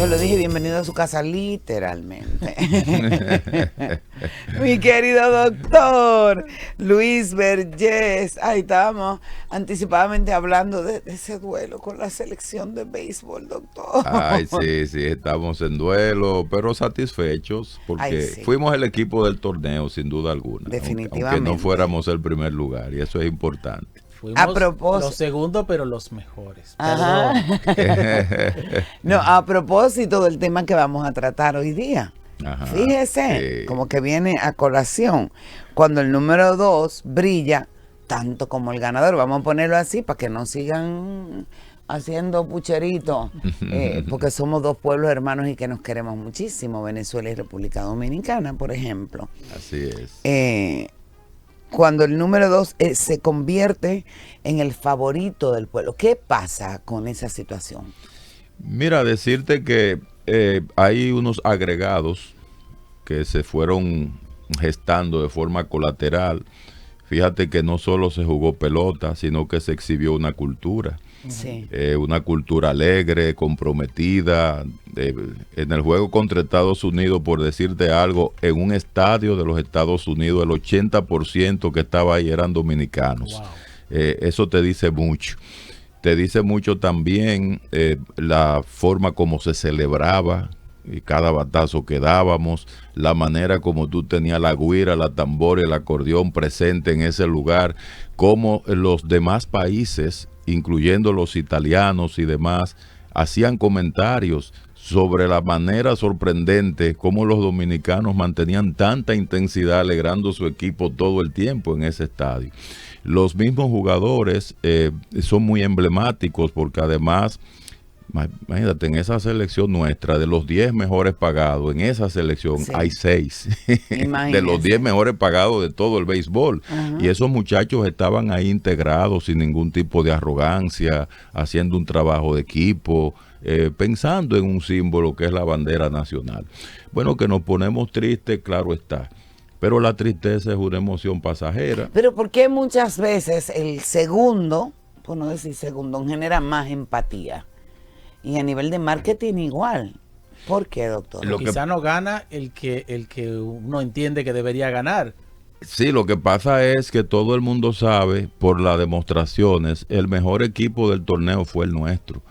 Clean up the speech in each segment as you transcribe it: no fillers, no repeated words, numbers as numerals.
Yo lo dije, bienvenido a su casa, literalmente. Mi querido doctor Luis Vergés. Ahí estábamos anticipadamente hablando de ese duelo con la selección de béisbol, doctor. Ay, sí, estamos en duelo, pero satisfechos porque sí, fuimos el equipo del torneo, sin duda alguna. Definitivamente. Aunque no fuéramos el primer lugar, y eso es importante. Fuimos a propósito, los segundos, pero los mejores. Ajá. No, a propósito del tema que vamos a tratar hoy día. Ajá, Fíjese, como que viene a colación. Cuando el número 2 brilla tanto como el ganador, vamos a ponerlo así para que no sigan haciendo pucheritos, porque somos dos pueblos hermanos y que nos queremos muchísimo, Venezuela y República Dominicana, por ejemplo. Así es. Cuando el número 2 se convierte en el favorito del pueblo, ¿qué pasa con esa situación? Mira, decirte que hay unos agregados que se fueron gestando de forma colateral. Fíjate que no solo se jugó pelota, sino que se exhibió una cultura. Sí. Una cultura alegre, comprometida. En el juego contra Estados Unidos, por decirte algo, en un estadio de los Estados Unidos, el 80% que estaba ahí eran dominicanos. Wow. Eso te dice mucho. Te dice mucho también la forma como se celebraba y cada batazo que dábamos, la manera como tú tenías la güira, la tambora, el acordeón presente en ese lugar, como los demás países, incluyendo los italianos y demás, hacían comentarios sobre la manera sorprendente como los dominicanos mantenían tanta intensidad alegrando su equipo todo el tiempo en ese estadio. Los mismos jugadores son muy emblemáticos porque además, imagínate, en esa selección nuestra, de los 10 mejores pagados, en esa selección sí hay 6 de los 10 mejores pagados de todo el béisbol. Y esos muchachos estaban ahí integrados sin ningún tipo de arrogancia, haciendo un trabajo de equipo, pensando en un símbolo que es la bandera nacional. Bueno, que nos ponemos tristes, claro está. Pero la tristeza es una emoción pasajera. Pero ¿por qué muchas veces el segundo, por no decir segundo, genera más empatía? Y a nivel de marketing igual. ¿Por qué, doctor? Quizá no gana el que uno entiende que debería ganar. Sí, lo que pasa es que todo el mundo sabe, por las demostraciones, el mejor equipo del torneo fue el nuestro.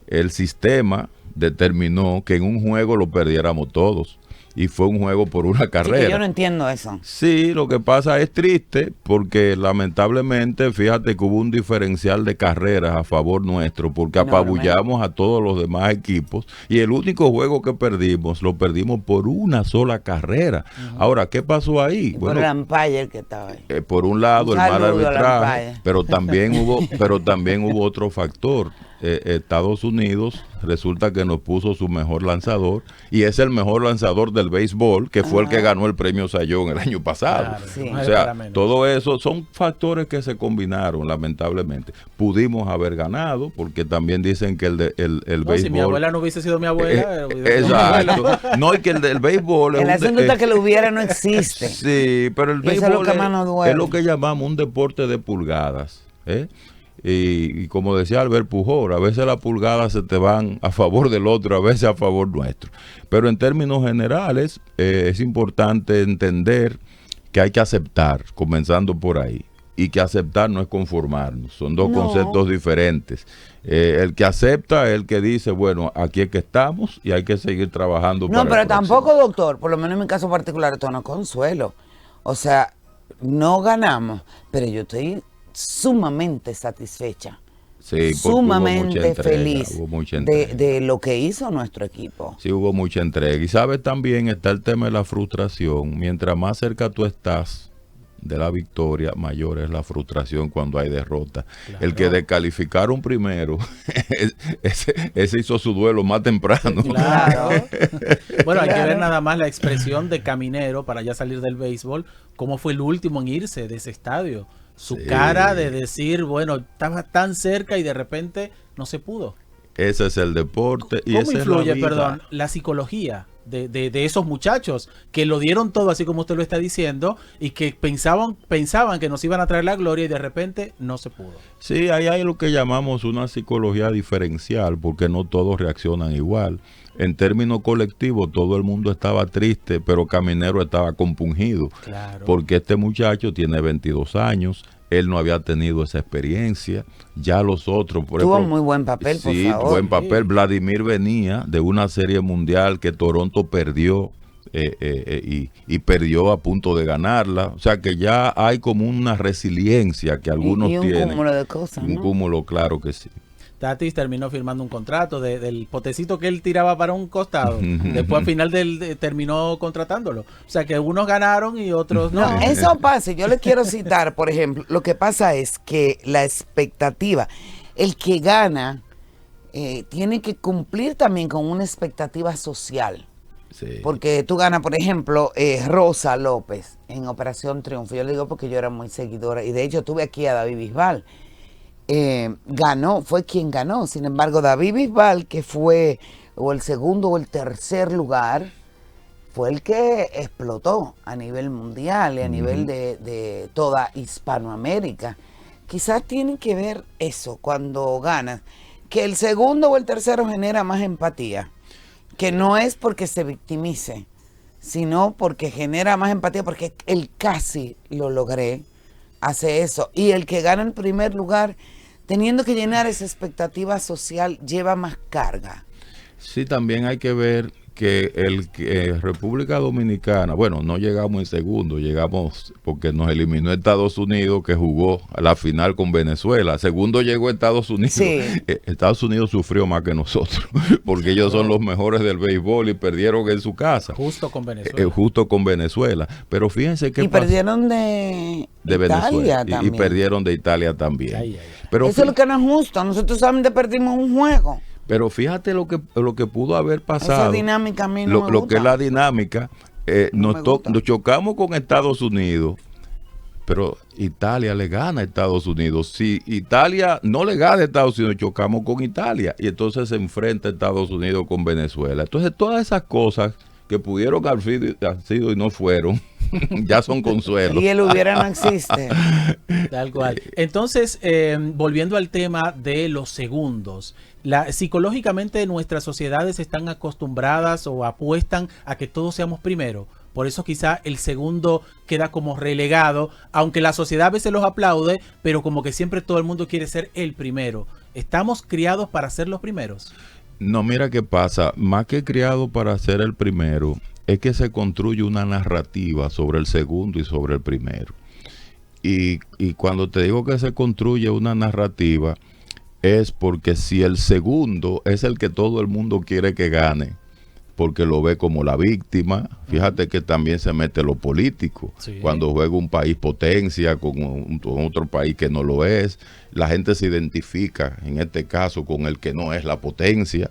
El sistema determinó que en un juego lo perdiéramos todos. Y fue un juego por una carrera. Sí, que yo no entiendo eso. Sí, lo que pasa es triste porque lamentablemente, fíjate que hubo un diferencial de carreras a favor nuestro porque apabullamos a todos los demás equipos y el único juego que perdimos, lo perdimos por una sola carrera. Ahora, ¿qué pasó ahí? Bueno, por el umpire que estaba ahí. Por un lado, el mal arbitraje, pero también hubo otro factor. Estados Unidos resulta que nos puso su mejor lanzador y es el mejor lanzador del béisbol, que fue el que ganó el premio Cy Young el año pasado. Claro, sí. O sea, todo eso son factores que se combinaron, lamentablemente. Pudimos haber ganado, porque también dicen que el béisbol... Si mi abuela no hubiese sido mi abuela... exacto. No, y que el béisbol... El asunto es que lo hubiera no existe. Sí, pero el béisbol es lo que llamamos un deporte de pulgadas, Y como decía Albert Pujol, a veces las pulgadas se te van a favor del otro, a veces a favor nuestro. Pero en términos generales es importante entender que hay que aceptar, comenzando por ahí. Y que aceptar no es conformarnos, son dos conceptos diferentes. El que acepta es el que dice, bueno, aquí es que estamos y hay que seguir trabajando. No, pero tampoco, doctor, por lo menos en mi caso particular, esto no es consuelo. O sea, no ganamos, pero yo estoy sumamente satisfecha, sí, sumamente feliz de lo que hizo nuestro equipo. Sí, hubo mucha entrega. Y sabes, también está el tema de la frustración. Mientras más cerca tú estás de la victoria, mayor es la frustración cuando hay derrota. Claro. El que descalificaron primero, ese hizo su duelo más temprano. Claro. Bueno, hay que ver nada más la expresión de Caminero para ya salir del béisbol, cómo fue el último en irse de ese estadio. Su cara de decir, bueno, estaba tan cerca y de repente no se pudo. Ese es el deporte. Y ¿Cómo influye, la psicología de esos muchachos que lo dieron todo, así como usted lo está diciendo, y que pensaban que nos iban a traer la gloria y de repente no se pudo? Sí, ahí hay lo que llamamos una psicología diferencial, porque no todos reaccionan igual. en términos colectivos todo el mundo estaba triste, pero Caminero estaba compungido, Claro. porque este muchacho tiene 22 años, él no había tenido esa experiencia, ya los otros, por Tuvo ejemplo, muy buen papel, por sí, favor. buen papel. Vladimir venía de una serie mundial que Toronto perdió, y perdió a punto de ganarla, o sea que ya hay como una resiliencia que algunos y un tienen. cúmulo de cosas, Un ¿no? cúmulo, claro que sí. Tatis terminó firmando un contrato del potecito que él tiraba para un costado. Después al final terminó contratándolo. O sea que unos ganaron y otros no. No, eso pasa. Yo le quiero citar, por ejemplo, lo que pasa es que la expectativa, el que gana, tiene que cumplir también con una expectativa social. Sí. Porque tú ganas, por ejemplo, Rosa López en Operación Triunfo. Yo le digo porque yo era muy seguidora. Y de hecho tuve aquí a David Bisbal. Ganó, fue quien ganó. Sin embargo, David Bisbal, que fue o el segundo o el tercer lugar, fue el que explotó a nivel mundial y a nivel de toda Hispanoamérica. Quizás tiene que ver eso cuando ganas, que el segundo o el tercero genera más empatía, que no es porque se victimice, sino porque genera más empatía, porque el casi lo logré, hace eso. Y el que gana el primer lugar, teniendo que llenar esa expectativa social, lleva más carga. Sí, también hay que ver que República Dominicana, bueno, no llegamos en segundo, llegamos porque nos eliminó Estados Unidos, que jugó a la final con Venezuela. Segundo llegó Estados Unidos. Sí. Estados Unidos sufrió más que nosotros, porque ellos son los mejores del béisbol y perdieron en su casa. Justo con Venezuela. Justo con Venezuela. Pero fíjense que perdieron de Italia Venezuela y también. perdieron de Italia también. Ay. Pero eso es lo que no es justo. Nosotros solamente perdimos un juego. Pero fíjate lo que pudo haber pasado. Esa dinámica a mí no me lo gusta. que es la dinámica, nos chocamos con Estados Unidos, pero Italia le gana a Estados Unidos. Si Italia no le gana a Estados Unidos, chocamos con Italia y entonces se enfrenta Estados Unidos con Venezuela. Entonces todas esas cosas que pudieron haber sido y no fueron, ya son consuelos. Y el hubiera no existe. Tal cual. Entonces, volviendo al tema de los segundos, psicológicamente nuestras sociedades están acostumbradas o apuestan a que todos seamos primero. Por eso quizá el segundo queda como relegado, aunque la sociedad a veces los aplaude, pero como que siempre todo el mundo quiere ser el primero. ¿Estamos criados para ser los primeros? No, mira qué pasa, más que criado para ser el primero, es que se construye una narrativa sobre el segundo y sobre el primero. Y cuando te digo que se construye una narrativa, es porque si el segundo es el que todo el mundo quiere que gane, porque lo ve como la víctima, fíjate que también se mete lo político. Sí. Cuando juega un país potencia con otro país que no lo es, la gente se identifica, en este caso, con el que no es la potencia.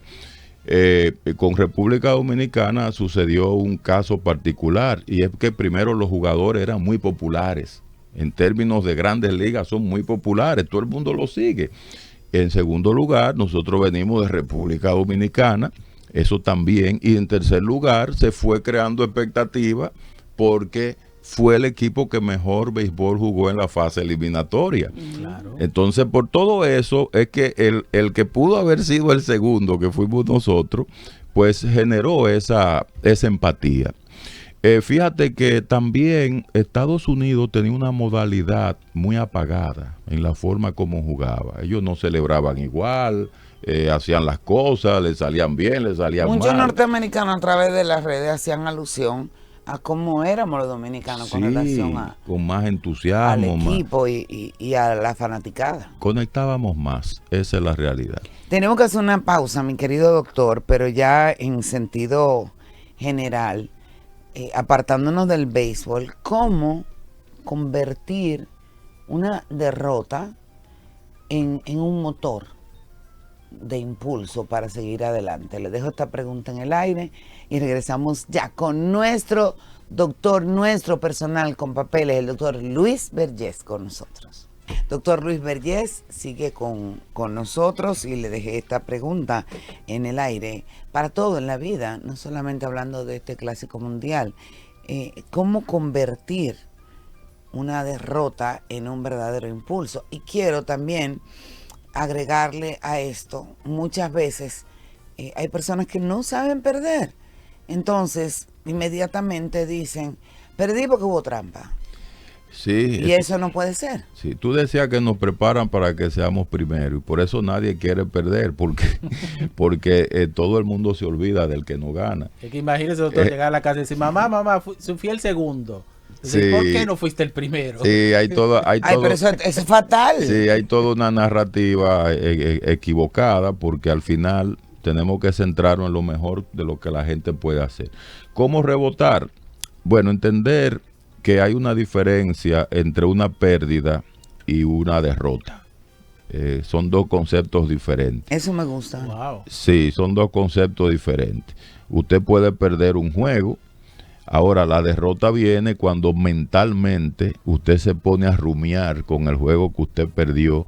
Con República Dominicana sucedió un caso particular, y es que primero los jugadores eran muy populares. En términos de grandes ligas son muy populares, todo el mundo lo sigue. En segundo lugar, nosotros venimos de República Dominicana, eso también, y en tercer lugar se fue creando expectativa porque fue el equipo que mejor béisbol jugó en la fase eliminatoria. Claro. Entonces, por todo eso es que el que pudo haber sido el segundo, que fuimos nosotros, pues generó esa empatía. Fíjate que también Estados Unidos tenía una modalidad muy apagada en la forma como jugaba. Ellos no celebraban igual, hacían las cosas, les salían bien, les salían mal. Muchos norteamericanos a través de las redes hacían alusión a cómo éramos los dominicanos con relación con más entusiasmo, al equipo y a la fanaticada. Conectábamos más, esa es la realidad. Tenemos que hacer una pausa, mi querido doctor, pero ya en sentido general, apartándonos del béisbol, ¿cómo convertir una derrota en un motor de impulso para seguir adelante? Le dejo esta pregunta en el aire y regresamos ya con nuestro doctor, nuestro personal con papeles, el doctor Luis Vergés con nosotros. Doctor Luis Vergés sigue con nosotros y le dejé esta pregunta en el aire para todo en la vida, no solamente hablando de este clásico mundial. ¿Cómo convertir una derrota en un verdadero impulso? Y quiero también agregarle a esto, muchas veces hay personas que no saben perder. Entonces, inmediatamente dicen, perdí porque hubo trampa. Sí, Y eso no puede ser. Sí, tú decías que nos preparan para que seamos primero y por eso nadie quiere perder, porque todo el mundo se olvida del que no gana. Es que imagínese, doctor, llegar a la casa y decir, mamá, fui el segundo. Sí, ¿por qué no fuiste el primero? Sí, hay todo. Pero eso es fatal. Sí, hay toda una narrativa equivocada porque al final tenemos que centrarnos en lo mejor de lo que la gente puede hacer. ¿Cómo rebotar? Bueno, entender que hay una diferencia entre una pérdida y una derrota. Son dos conceptos diferentes. Eso me gusta. Wow. Sí, son dos conceptos diferentes. Usted puede perder un juego. Ahora, la derrota viene cuando mentalmente usted se pone a rumiar con el juego que usted perdió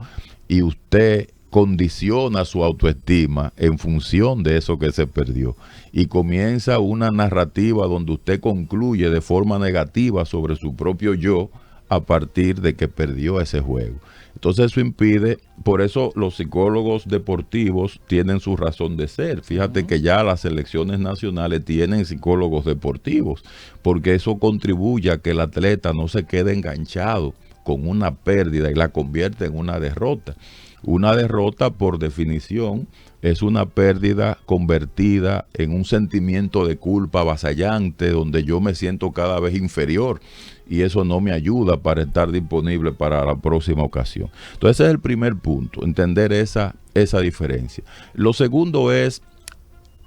y usted condiciona su autoestima en función de eso que se perdió y comienza una narrativa donde usted concluye de forma negativa sobre su propio yo a partir de que perdió ese juego. Entonces eso impide, por eso los psicólogos deportivos tienen su razón de ser. Fíjate que ya las selecciones nacionales tienen psicólogos deportivos, porque eso contribuye a que el atleta no se quede enganchado con una pérdida y la convierte en una derrota. Una derrota, por definición, es una pérdida convertida en un sentimiento de culpa avasallante, donde yo me siento cada vez inferior y eso no me ayuda para estar disponible para la próxima ocasión. Entonces ese es el primer punto, entender esa diferencia. Lo segundo es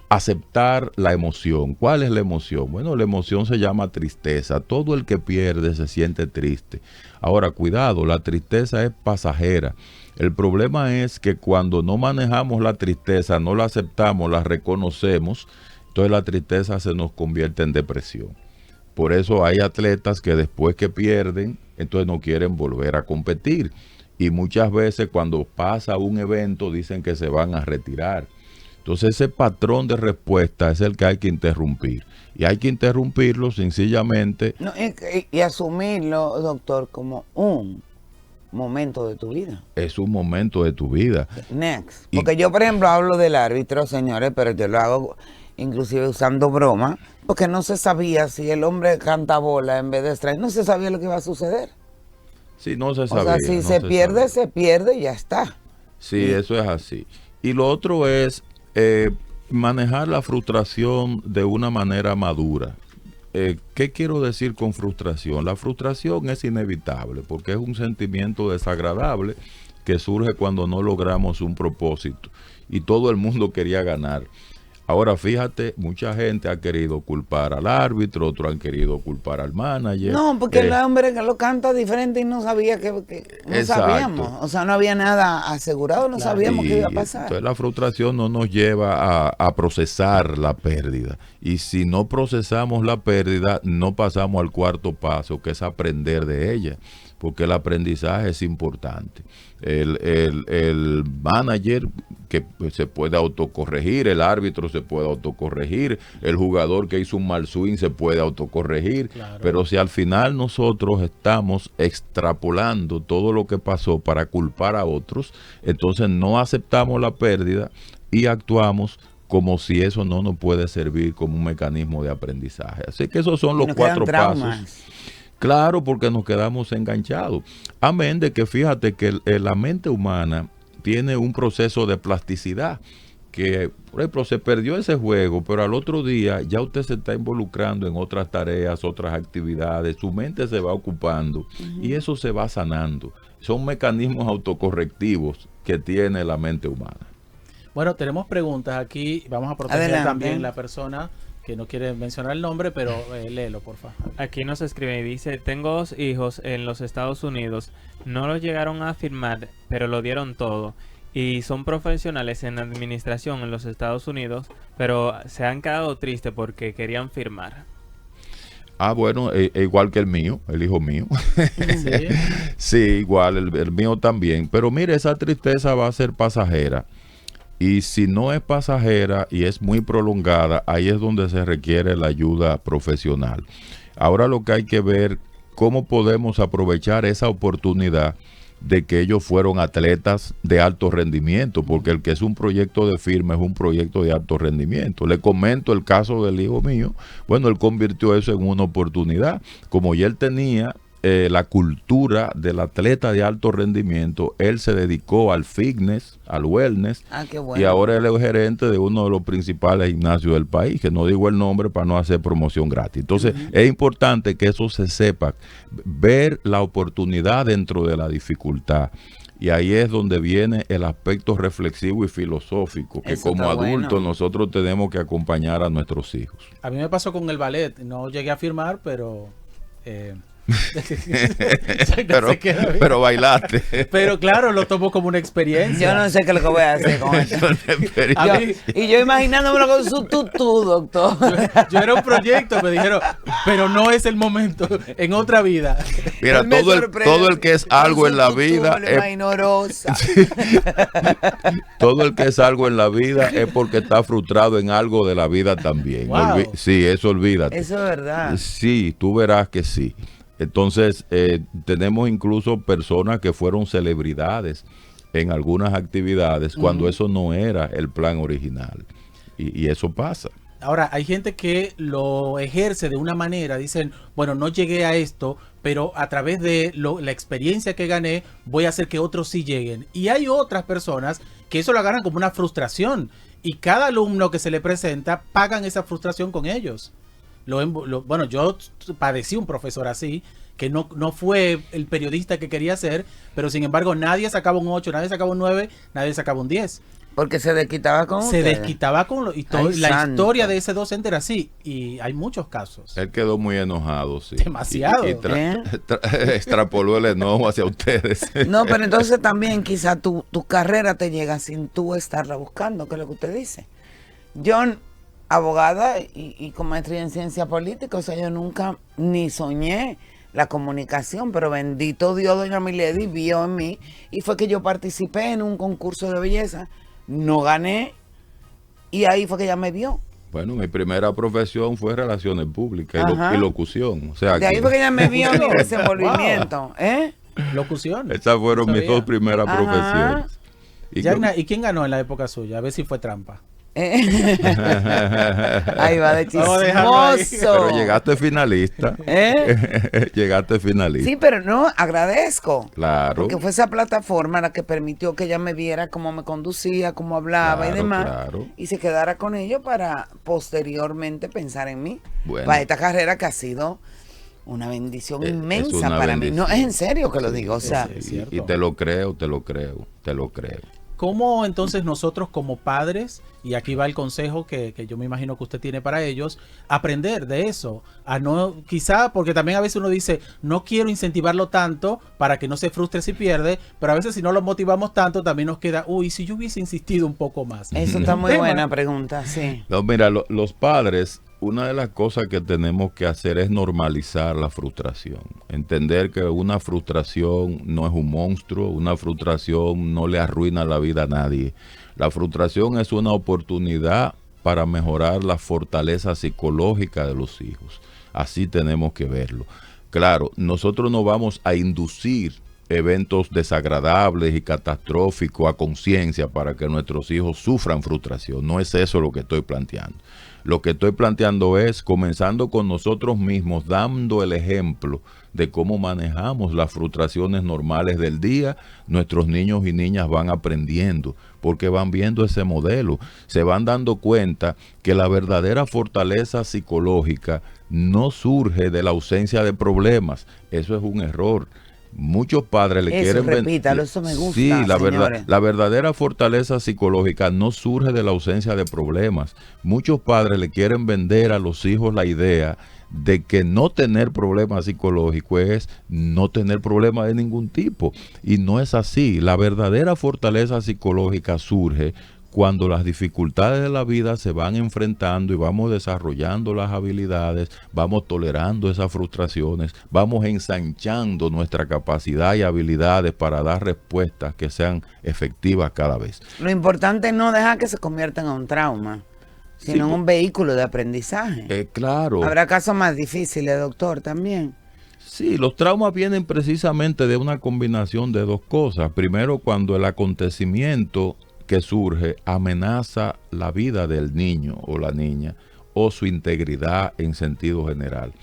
aceptar la emoción. ¿Cuál es la emoción? Bueno, la emoción se llama tristeza. Todo el que pierde se siente triste. Ahora, cuidado, la tristeza es pasajera. El problema es que cuando no manejamos la tristeza, no la aceptamos, la reconocemos, entonces la tristeza se nos convierte en depresión. Por eso hay atletas que después que pierden, entonces no quieren volver a competir. Y muchas veces cuando pasa un evento dicen que se van a retirar. Entonces ese patrón de respuesta es el que hay que interrumpir. Y hay que interrumpirlo sencillamente. No, y asumirlo, doctor, como un momento de tu vida. Es un momento de tu vida. Next. Porque yo, por ejemplo, hablo del árbitro, señores, pero yo lo hago inclusive usando broma, porque no se sabía si el hombre canta bola en vez de strike, no se sabía lo que iba a suceder. Sí, no se sabía. O sea, si no se pierde, se pierde y ya está. Sí, eso es así. Y lo otro es manejar la frustración de una manera madura. ¿Qué quiero decir con frustración? La frustración es inevitable porque es un sentimiento desagradable que surge cuando no logramos un propósito y todo el mundo quería ganar. Ahora fíjate, mucha gente ha querido culpar al árbitro, otros han querido culpar al manager. No, porque el hombre que lo canta diferente y no sabía que no sabíamos. O sea, no había nada asegurado, no sabíamos qué iba a pasar. Entonces la frustración no nos lleva a procesar la pérdida. Y si no procesamos la pérdida, no pasamos al cuarto paso, que es aprender de ella. Porque el aprendizaje es importante. El manager que se puede autocorregir, el árbitro se puede autocorregir, el jugador que hizo un mal swing se puede autocorregir, claro. Pero si al final nosotros estamos extrapolando todo lo que pasó para culpar a otros, entonces no aceptamos la pérdida y actuamos como si eso no nos puede servir como un mecanismo de aprendizaje. Así que esos son los 4 pasos. Claro, porque nos quedamos enganchados. Amén de que fíjate que la mente humana tiene un proceso de plasticidad. Que, por ejemplo, se perdió ese juego, pero al otro día ya usted se está involucrando en otras tareas, otras actividades. Su mente se va ocupando y eso se va sanando. Son mecanismos autocorrectivos que tiene la mente humana. Bueno, tenemos preguntas aquí. Vamos a proteger también la persona que no quiere mencionar el nombre, pero léelo, por favor. Aquí nos escribe y dice: tengo 2 hijos en los Estados Unidos, no los llegaron a firmar, pero lo dieron todo. Y son profesionales en administración en los Estados Unidos, pero se han quedado tristes porque querían firmar. Ah, bueno, igual que el mío, el hijo mío. Sí, sí, igual, el mío también. Pero mire, esa tristeza va a ser pasajera. Y si no es pasajera y es muy prolongada, ahí es donde se requiere la ayuda profesional. Ahora lo que hay que ver, cómo podemos aprovechar esa oportunidad de que ellos fueron atletas de alto rendimiento, porque el que es un proyecto de firma es un proyecto de alto rendimiento. Le comento el caso del hijo mío. Bueno, él convirtió eso en una oportunidad. Como ya él tenía la cultura del atleta de alto rendimiento, él se dedicó al fitness, al wellness, Qué bueno. y ahora él es gerente de uno de los principales gimnasios del país, que no digo el nombre para no hacer promoción gratis. Entonces, es importante que eso se sepa, ver la oportunidad dentro de la dificultad. Y ahí es donde viene el aspecto reflexivo y filosófico, que Eso como está adultos bueno. nosotros tenemos que acompañar a nuestros hijos. A mí me pasó con el ballet, no llegué a firmar, pero... pero bailaste. Pero claro, lo tomo como una experiencia. Yo no sé qué es lo que voy a hacer con esto. A mí- Y yo imaginándomelo con su tutú, doctor. Yo era un proyecto, me dijeron, pero no es el momento, en otra vida. Mira, Él me todo sorprende el que es con algo su en la tutú, vida me lo imagino rosa. todo el que es algo en la vida es porque está frustrado en algo de la vida también. Wow. Sí, eso olvídate. Eso es verdad. Sí, tú verás que sí. Entonces, tenemos incluso personas que fueron celebridades en algunas actividades cuando eso no era el plan original. Y eso pasa. Ahora, hay gente que lo ejerce de una manera, dicen, bueno, no llegué a esto, pero a través de la experiencia que gané, voy a hacer que otros sí lleguen. Y hay otras personas que eso lo agarran como una frustración. Y cada alumno que se le presenta, pagan esa frustración con ellos. Bueno, yo padecí un profesor así, que no fue el periodista que quería ser, pero sin embargo nadie sacaba un 8, nadie sacaba un 9, nadie sacaba un 10. Porque se desquitaba con Se ustedes. desquitaba con Ay, la santo. historia de ese docente era así, y hay muchos casos. Él quedó muy enojado, sí. Demasiado. Y extrapoló el enojo hacia ustedes. No, pero entonces también quizá tu carrera te llega sin tú estarla buscando, que es lo que usted dice. Yo, abogada y con maestría en ciencia política, o sea, yo nunca ni soñé la comunicación, pero bendito Dios, doña Milady vio en mí, y fue que yo participé en un concurso de belleza, no gané, y ahí fue que ella me vio. Bueno, mi primera profesión fue relaciones públicas Ajá. y locución. O sea, De ahí que fue que ella me vio mi desenvolvimiento. ¿Eh? Locución. esas fueron mis Sabía. dos primeras Ajá. profesiones. Y Yagna, ¿y quién ganó en la época suya? A ver si fue trampa. Ahí va de Vamos a dejarlo ahí. chismoso. pero llegaste finalista. Llegaste finalista. Sí, pero no, agradezco. Claro. Porque fue esa plataforma la que permitió que ella me viera cómo me conducía, cómo hablaba y Claro, demás. claro. Y se quedara con ello para posteriormente pensar en mí. Bueno. Para esta carrera que ha sido una bendición Es inmensa una para mí. No, bendición. es en serio que lo digo. O sea, Es cierto. Y te lo creo. ¿Cómo entonces nosotros como padres, y aquí va el consejo que yo me imagino que usted tiene para ellos, aprender de eso? A no, quizá, porque también a veces uno dice, no quiero incentivarlo tanto para que no se frustre si pierde, pero a veces si no lo motivamos tanto también nos queda, uy, si yo hubiese insistido un poco más. eso está muy Tema. buena pregunta, sí. No, mira, los padres, una de las cosas que tenemos que hacer es normalizar la frustración. Entender que una frustración no es un monstruo, una frustración no le arruina la vida a nadie. La frustración es una oportunidad para mejorar la fortaleza psicológica de los hijos. Así tenemos que verlo. Claro, nosotros no vamos a inducir eventos desagradables y catastróficos a conciencia para que nuestros hijos sufran frustración. No es eso lo que estoy planteando. Lo que estoy planteando es, comenzando con nosotros mismos, dando el ejemplo de cómo manejamos las frustraciones normales del día, nuestros niños y niñas van aprendiendo, porque van viendo ese modelo, se van dando cuenta que la verdadera fortaleza psicológica no surge de la ausencia de problemas. Eso es un error. Muchos padres le Eso, quieren repítalo, eso me gusta, Sí, señores. la verdadera fortaleza psicológica no surge de la ausencia de problemas. Muchos padres le quieren vender a los hijos la idea de que no tener problemas psicológicos es no tener problemas de ningún tipo. Y no es así. La verdadera fortaleza psicológica surge cuando las dificultades de la vida se van enfrentando y vamos desarrollando las habilidades, vamos tolerando esas frustraciones, vamos ensanchando nuestra capacidad y habilidades para dar respuestas que sean efectivas cada vez. Lo importante es no dejar que se convierta en un trauma, sino en un vehículo de aprendizaje. Claro. Habrá casos más difíciles, doctor, también. Sí, los traumas vienen precisamente de una combinación de dos cosas. Primero, cuando el acontecimiento que surge amenaza la vida del niño o la niña o su integridad en sentido general.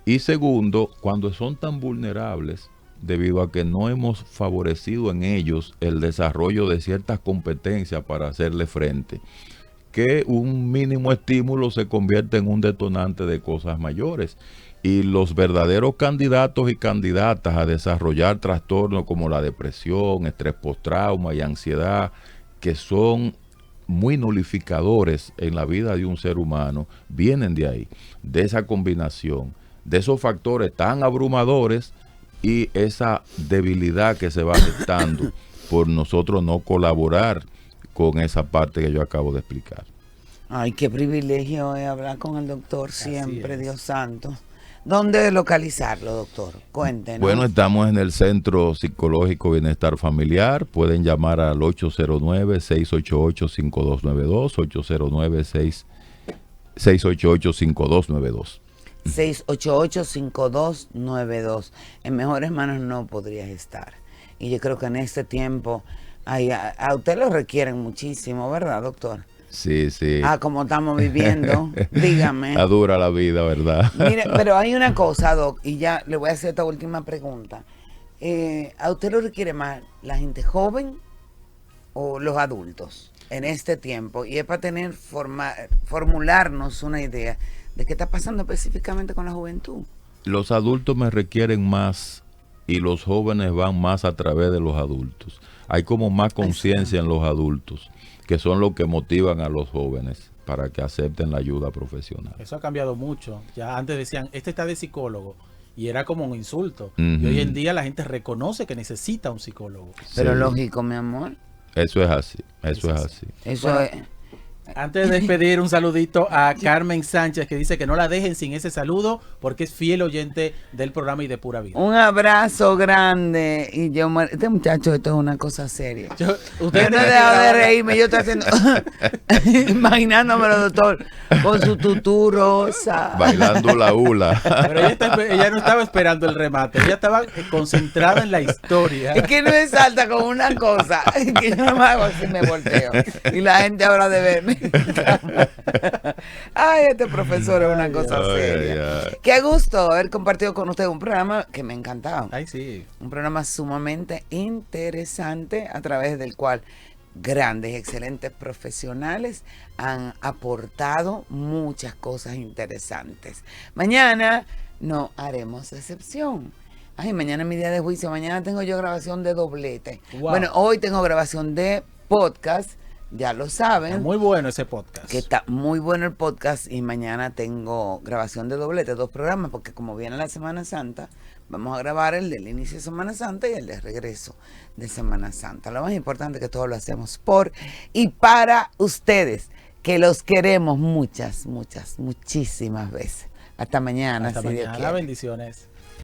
Y segundo, cuando son tan vulnerables debido a que no hemos favorecido en ellos el desarrollo de ciertas competencias para hacerle frente, que un mínimo estímulo se convierte en un detonante de cosas mayores. Y los verdaderos candidatos y candidatas a desarrollar trastornos como la depresión, estrés postrauma y ansiedad, que son muy nulificadores en la vida de un ser humano, vienen de ahí, de esa combinación, de esos factores tan abrumadores y esa debilidad que se va gestando por nosotros no colaborar con esa parte que yo acabo de explicar. Ay, qué privilegio es hablar con el doctor siempre, Dios santo. ¿Dónde localizarlo, doctor? Cuéntenos. Bueno, estamos en el Centro Psicológico Bienestar Familiar. Pueden llamar al 809-688-5292, 809-688-5292. 688-5292. En mejores manos no podrías estar. Y yo creo que en este tiempo a usted lo requieren muchísimo, ¿verdad, doctor? Sí, sí. Como estamos viviendo, dígame. Está dura la vida, ¿verdad? Mire, pero hay una cosa, doc, y ya le voy a hacer esta última pregunta. ¿A usted lo requiere más la gente joven o los adultos en este tiempo? Y es para formularnos una idea de qué está pasando específicamente con la juventud. Los adultos me requieren más y los jóvenes van más a través de los adultos. Hay como más conciencia en los adultos, que son los que motivan a los jóvenes para que acepten la ayuda profesional. Eso ha cambiado mucho. Ya antes decían, este está de psicólogo, y era como un insulto. Y hoy en día la gente reconoce que necesita un psicólogo. Pero Sí. lógico, mi amor. Eso es así, eso es así. Eso Bueno, es... Antes de despedir, un saludito a Carmen Sánchez, que dice que no la dejen sin ese saludo porque es fiel oyente del programa y de Pura Vida. Un abrazo grande. Y yo, este muchacho, esto es una cosa seria. Yo no he dejado de reírme, yo estoy haciendo, imaginándomelo, doctor, con su tutú rosa. Bailando la hula. Pero ella no estaba esperando el remate, ella estaba concentrada en la historia. Es que no me salta con una cosa, que yo no me hago así, me volteo. Y la gente habla de verme. Ay, este profesor es una cosa seria. Qué gusto haber compartido con usted un programa que me ha encantado. Ay, sí. Un programa sumamente interesante a través del cual grandes, excelentes profesionales han aportado muchas cosas interesantes. Mañana no haremos excepción. Ay, mañana es mi día de juicio. Mañana tengo yo grabación de doblete. Wow. Bueno, hoy tengo grabación de podcast. Ya lo saben. Está muy bueno ese podcast. Que está muy bueno el podcast y mañana tengo grabación de doblete, 2 programas, porque como viene la Semana Santa, vamos a grabar el del inicio de Semana Santa y el de regreso de Semana Santa. Lo más importante es que todo lo hacemos por y para ustedes, que los queremos muchísimas veces. Hasta mañana. Hasta si Dios mañana. quiere. Bendiciones.